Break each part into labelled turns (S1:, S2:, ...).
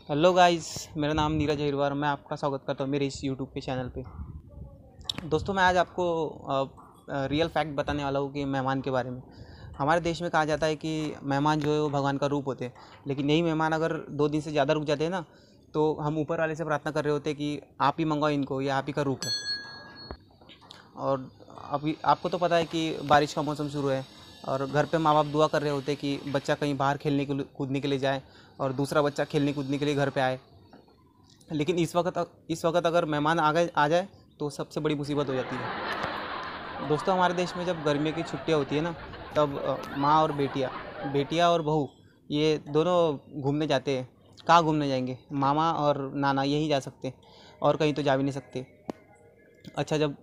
S1: Hello guys, मेरा नाम नीरज अहिरवार। मैं आपका स्वागत करता हूँ मेरे इस यूट्यूब के चैनल पे। दोस्तों, मैं आज आपको रियल फैक्ट बताने वाला हूँ कि मेहमान के बारे में। हमारे देश में कहा जाता है कि मेहमान जो है वो भगवान का रूप होते हैं, लेकिन यही मेहमान अगर 2 दिन से ज़्यादा रुक जाते हैं ना, तो हम ऊपर वाले से प्रार्थना कर रहे होते हैं कि आप ही मंगवाओ इनको, ये आप ही का रूप है। और अभी आपको तो पता है कि बारिश का मौसम शुरू है और घर पे माँ बाप दुआ कर रहे होते हैं कि बच्चा कहीं बाहर खेलने के लिए कूदने के लिए जाए और दूसरा बच्चा खेलने कूदने के लिए घर पे आए। लेकिन इस वक्त अगर मेहमान आ जाए तो सबसे बड़ी मुसीबत हो जाती है। दोस्तों, हमारे देश में जब गर्मियों की छुट्टियां होती है ना, तब माँ और बेटियाँ और बहू, ये दोनों घूमने जाते हैं। कहाँ घूमने जाएंगे? मामा और नाना यहीं जा सकते हैं, और कहीं तो जा भी नहीं सकते। अच्छा, जब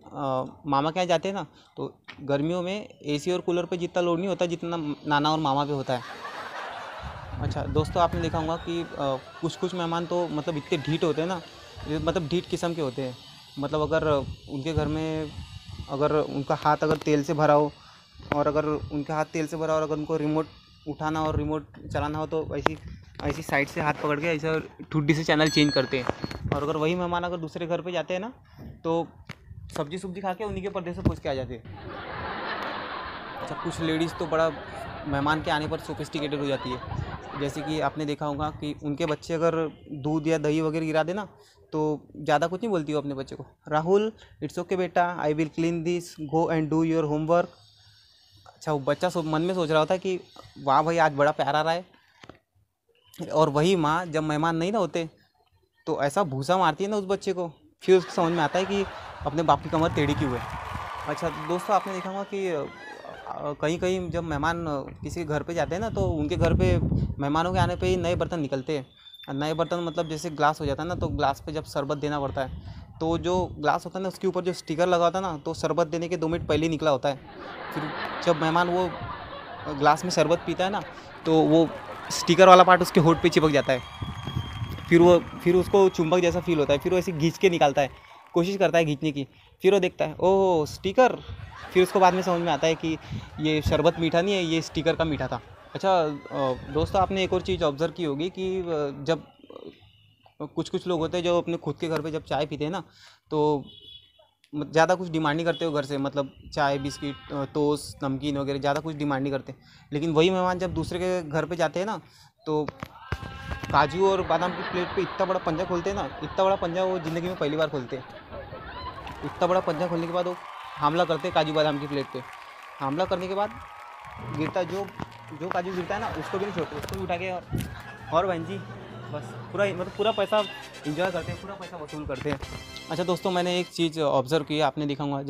S1: मामा के यहाँ जाते हैं ना, तो गर्मियों में एसी और कूलर पे जितना लोड नहीं होता जितना नाना और मामा पे होता है। अच्छा दोस्तों, आपने देखा होगा कि कुछ कुछ मेहमान तो मतलब इतने ढीठ होते हैं ना, ये मतलब ढीठ किस्म के होते हैं। मतलब अगर उनके घर में, अगर उनका हाथ अगर तेल से भरा हो, और अगर उनका हाथ तेल से भरा हो और अगर उनको रिमोट उठाना और रिमोट चलाना हो, तो ऐसी ऐसी साइड से हाथ पकड़ के ऐसा ठुड्डी से चैनल चेंज करते हैं। और अगर वही मेहमान अगर दूसरे घर पे जाते हैं ना, तो सब्जी सुब्जी खा के उन्हीं के पर्दे से पूछ के आ जाते हैं। अच्छा, कुछ लेडीज़ तो बड़ा मेहमान के आने पर सोफिस्टिकेटेड हो जाती है। जैसे कि आपने देखा होगा कि उनके बच्चे अगर दूध या दही वगैरह गिरा देना, तो ज़्यादा कुछ नहीं बोलती हो अपने बच्चे को, राहुल इट्स ओके बेटा, I will clean this, go and do your homework. अच्छा, वो बच्चा मन में सोच रहा होता है कि वाह भाई, आज बड़ा प्यार आ रहा है। और वही माँ जब मेहमान नहीं ना होते, तो ऐसा भूसा मारती है ना उस बच्चे को, फिर उसको समझ में आता है कि अपने बाप की कमर टेढ़ी क्यों है। अच्छा दोस्तों, आपने देखा होगा कि कहीं कहीं जब मेहमान किसी के घर पे जाते हैं ना, तो उनके घर पे मेहमानों के आने पे ही नए बर्तन निकलते हैं। और नए बर्तन मतलब जैसे ग्लास हो जाता है ना, तो ग्लास पे जब शरबत देना पड़ता है, तो जो ग्लास होता है ना उसके ऊपर जो स्टिकर लगा होता है ना, तो शरबत देने के 2 मिनट पहले ही निकला होता है। फिर जब मेहमान वो ग्लास में शरबत पीता है ना, तो वो स्टिकर वाला पार्ट उसके होठ पे चिपक जाता है। फिर उसको चुंबक जैसा फील होता है, फिर वो ऐसे खींच के निकालता है, कोशिश करता है खींचने की। फिर वो देखता है, ओह स्टिकर। फिर उसको बाद में समझ में आता है कि ये शरबत मीठा नहीं है, ये स्टिकर का मीठा था। अच्छा दोस्तों, आपने एक और चीज़ ऑब्ज़र्व की होगी कि जब कुछ कुछ लोग होते हैं जो अपने खुद के घर पे जब चाय पीते हैं ना, तो ज़्यादा कुछ डिमांड नहीं करते हो घर से, मतलब चाय बिस्किट टोस्ट नमकीन वगैरह ज़्यादा कुछ डिमांड नहीं करते। लेकिन वही मेहमान जब दूसरे के घर पे जाते हैं ना, तो काजू और बादाम की प्लेट पे इतना बड़ा पंजा खोलते हैं ना, इतना बड़ा पंजा वो ज़िंदगी में पहली बार खोलते हैं। इतना बड़ा पंजा खोलने के बाद वो हमला करते हैं काजू बादाम की प्लेट पे। हमला करने के बाद गिरता जो जो काजू गिरता है ना, उसको भी नहीं छोड़ते, उसको भी उठा के और बहन जी, बस पूरा मतलब पूरा पैसा इंजॉय करते हैं, पूरा पैसा वसूल करते हैं। अच्छा दोस्तों, मैंने एक चीज़ ऑब्ज़र्व की, आपने देखा होगा,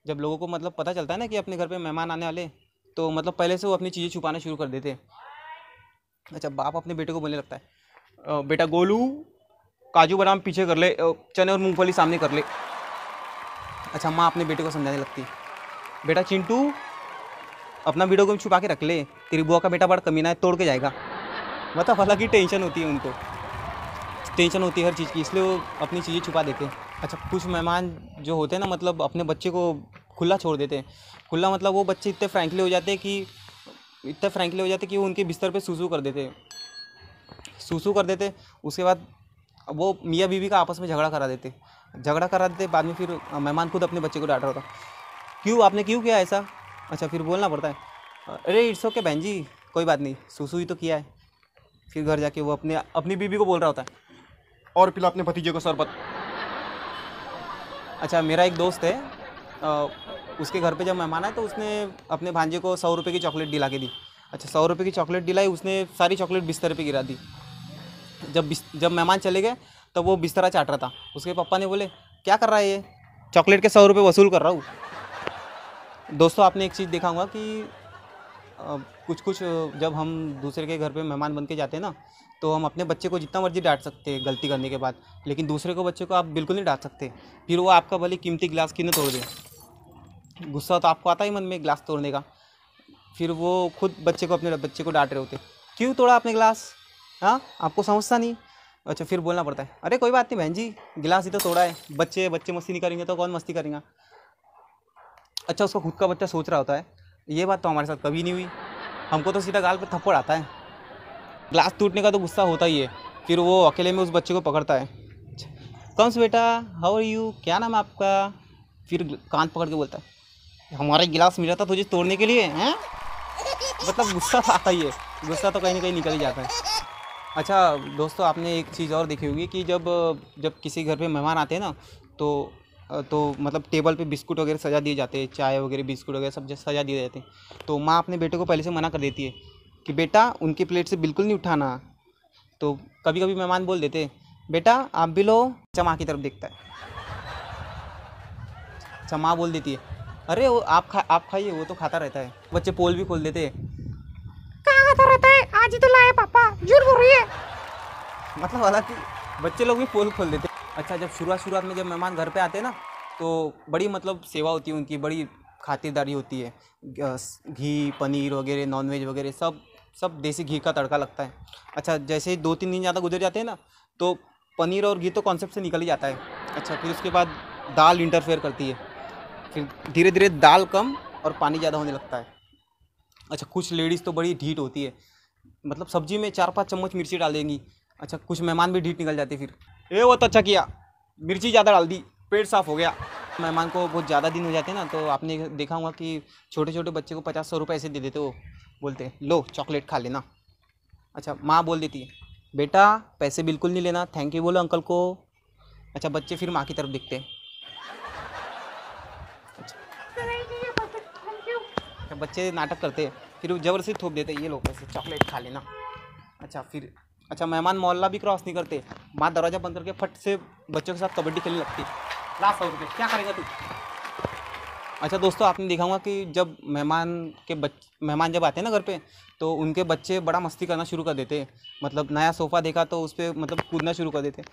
S1: जब लोगों को मतलब पता चलता है ना कि अपने घर पे मेहमान आने वाले, तो मतलब पहले से वो अपनी चीज़ें छुपाना शुरू कर देते हैं। अच्छा, बाप अपने बेटे को बोलने लगता है, बेटा गोलू, काजू बादाम पीछे कर ले, चने और मूंगफली सामने कर ले। अच्छा, माँ अपने बेटे को समझाने लगती है, बेटा चिंटू, अपना वीडियो गेम छुपा के रख ले, तेरी बुआ का बेटा बड़ा कमीना है, तोड़ के जाएगा। मतलब हालांकि टेंशन होती है उनको, टेंशन होती है हर चीज़ की, इसलिए वो अपनी चीज़ें छुपा देते हैं। अच्छा, कुछ मेहमान जो होते हैं ना, मतलब अपने बच्चे को खुला छोड़ देते हैं। खुला मतलब वो बच्चे इतने फ्रैंकली हो जाते हैं कि वो उनके बिस्तर पे सूसू कर देते हैं, उसके बाद वो मियाँ बीवी का आपस में झगड़ा करा देते। बाद में फिर मेहमान खुद अपने बच्चे को डांट रहा था, क्यों आपने क्यों किया ऐसा? अच्छा, फिर बोलना पड़ता है, अरे इट्स ओके बहन जी, कोई बात नहीं, सूसू ही तो किया है। फिर घर जाके वो अपनी बीवी को बोल रहा होता है, और पिला अपने भतीजे को शरबत। अच्छा, मेरा एक दोस्त है, उसके घर पे जब मेहमान आए तो उसने अपने भांजे को 100 रुपये की चॉकलेट दिला के दी। अच्छा, 100 रुपये की चॉकलेट दिलाई, उसने सारी चॉकलेट बिस्तर पे गिरा दी। जब मेहमान चले गए, तब वो बिस्तरा चाट रहा था। उसके पापा ने बोले, क्या कर रहा है ये? चॉकलेट के 100 रुपये वसूल कर रहा हूँ। दोस्तों, आपने एक चीज़ देखा होगा कि कुछ कुछ जब हम दूसरे के घर पे मेहमान बन के जाते हैं ना, तो हम अपने बच्चे को जितना मर्जी डांट सकते हैं गलती करने के बाद, लेकिन दूसरे को बच्चे को आप बिल्कुल नहीं डांट सकते। फिर वो आपका भले कीमती गिलास क्यों न तोड़ दे, गुस्सा तो आपको आता ही मन में गिलास तोड़ने का। फिर वो खुद अपने बच्चे को डांट रहे होते, क्यों तोड़ा आपने गिलास? हाँ, आपको समझता नहीं। अच्छा, फिर बोलना पड़ता है, अरे कोई बात नहीं बहन जी, गिलास ही तो तोड़ा है, बच्चे बच्चे मस्ती नहीं करेंगे तो कौन मस्ती करेगा? अच्छा, उसका खुद का बच्चा सोच रहा होता है, ये बात तो हमारे साथ कभी नहीं हुई, हमको तो सीधा गाल पे थप्पड़ आता है। ग्लास टूटने का तो गुस्सा होता ही है, फिर वो अकेले में उस बच्चे को पकड़ता है। कम्स बेटा, हाउ आर यू, क्या नाम है आपका? फिर कान पकड़ के बोलता है हमारा गिलास मिला था तुझे तोड़ने के लिए हैं। मतलब गुस्सा तो आता ही है, गुस्सा तो कहीं ना कहीं निकल ही जाता है। अच्छा दोस्तों, आपने एक चीज़ और देखी होगी कि जब जब किसी घर पे मेहमान आते हैं ना, तो मतलब टेबल पे बिस्कुट वगैरह सजा दिए जाते हैं, चाय वगैरह बिस्कुट वगैरह सब सजा दिए जाते हैं। तो माँ अपने बेटे को पहले से मना कर देती है कि बेटा उनकी प्लेट से बिल्कुल नहीं उठाना। तो कभी कभी मेहमान बोल देते बेटा आप भी लो। अच्छा माँ की तरफ देखता है। अच्छा माँ बोल देती है अरे वो आप खाइए, वो तो खाता रहता है। बच्चे पोल भी खोल देते हैं,
S2: कहाँ खाता रहता है, आज ही तो लाए पापा, झूठ बोल रही है।
S1: मतलब हालांकि बच्चे लोग भी पोल खोल देते हैं। अच्छा जब शुरुआत में जब मेहमान घर पे आते हैं ना, तो बड़ी मतलब सेवा होती है उनकी, बड़ी खातिरदारी होती है। घी पनीर वगैरह नॉनवेज वगैरह सब सब देसी घी का तड़का लगता है। अच्छा जैसे ही 2-3 दिन ज़्यादा गुजर जाते हैं ना, तो पनीर और घी तो कॉन्सेप्ट से निकल ही जाता है। अच्छा फिर उसके बाद दाल इंटरफेयर करती है, फिर धीरे धीरे दाल कम और पानी ज़्यादा होने लगता है। अच्छा कुछ लेडीज़ तो बड़ी ढीठ होती है, मतलब सब्जी में 4-5 चम्मच मिर्ची डाल देंगी। अच्छा कुछ मेहमान भी ढीठ निकल जाते फिर, ए वो तो अच्छा किया, मिर्ची ज़्यादा डाल दी, पेट साफ हो गया। मेहमान को बहुत ज़्यादा दिन हो जाते हैं ना, तो आपने देखा होगा कि छोटे छोटे बच्चे को 50-100 रुपये ऐसे दे देते, वो बोलते लो चॉकलेट खा लेना। अच्छा माँ बोल देती है बेटा पैसे बिल्कुल नहीं लेना, थैंक यू बोलो अंकल को। अच्छा बच्चे फिर माँ की तरफ देखते हैं। अच्छा बच्चे नाटक करते हैं, फिर ज़बरदस्ती थोप देते ये लो पैसे चॉकलेट खा लेना। अच्छा फिर अच्छा मेहमान मोहल्ला भी क्रॉस नहीं करते, माँ दरवाज़ा बंद करके फट से बच्चों के साथ कबड्डी खेलने लगती है। ला 100 रुपये, क्या करेगा तू? अच्छा दोस्तों, आपने देखा होगा कि जब मेहमान जब आते हैं ना घर पे, तो उनके बच्चे बड़ा मस्ती करना शुरू कर देते हैं। मतलब नया सोफ़ा देखा तो उस पर मतलब कूदना शुरू कर देते हैं।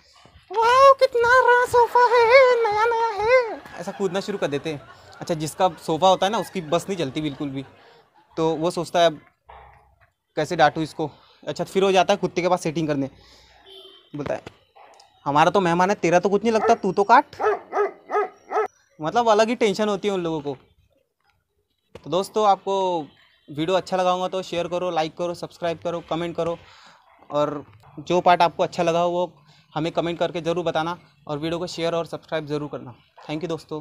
S1: वाह कितना रहा सोफ़ा है, नया नया है, ऐसा कूदना शुरू कर देते हैं। अच्छा जिसका सोफ़ा होता है ना उसकी बस नहीं चलती बिल्कुल भी, तो वो सोचता है अब कैसे डांटूँ इसको। अच्छा फिर हो जाता है कुत्ते के पास सेटिंग करने, बोलता है हमारा तो मेहमान है, तेरा तो कुछ नहीं लगता, तू तो काट। मतलब अलग ही टेंशन होती है उन लोगों को। तो दोस्तों आपको वीडियो अच्छा लगा होगा तो शेयर करो, लाइक करो, सब्सक्राइब करो, कमेंट करो, और जो पार्ट आपको अच्छा लगा वो हमें कमेंट करके ज़रूर बताना, और वीडियो को शेयर और सब्सक्राइब ज़रूर करना। थैंक यू दोस्तों।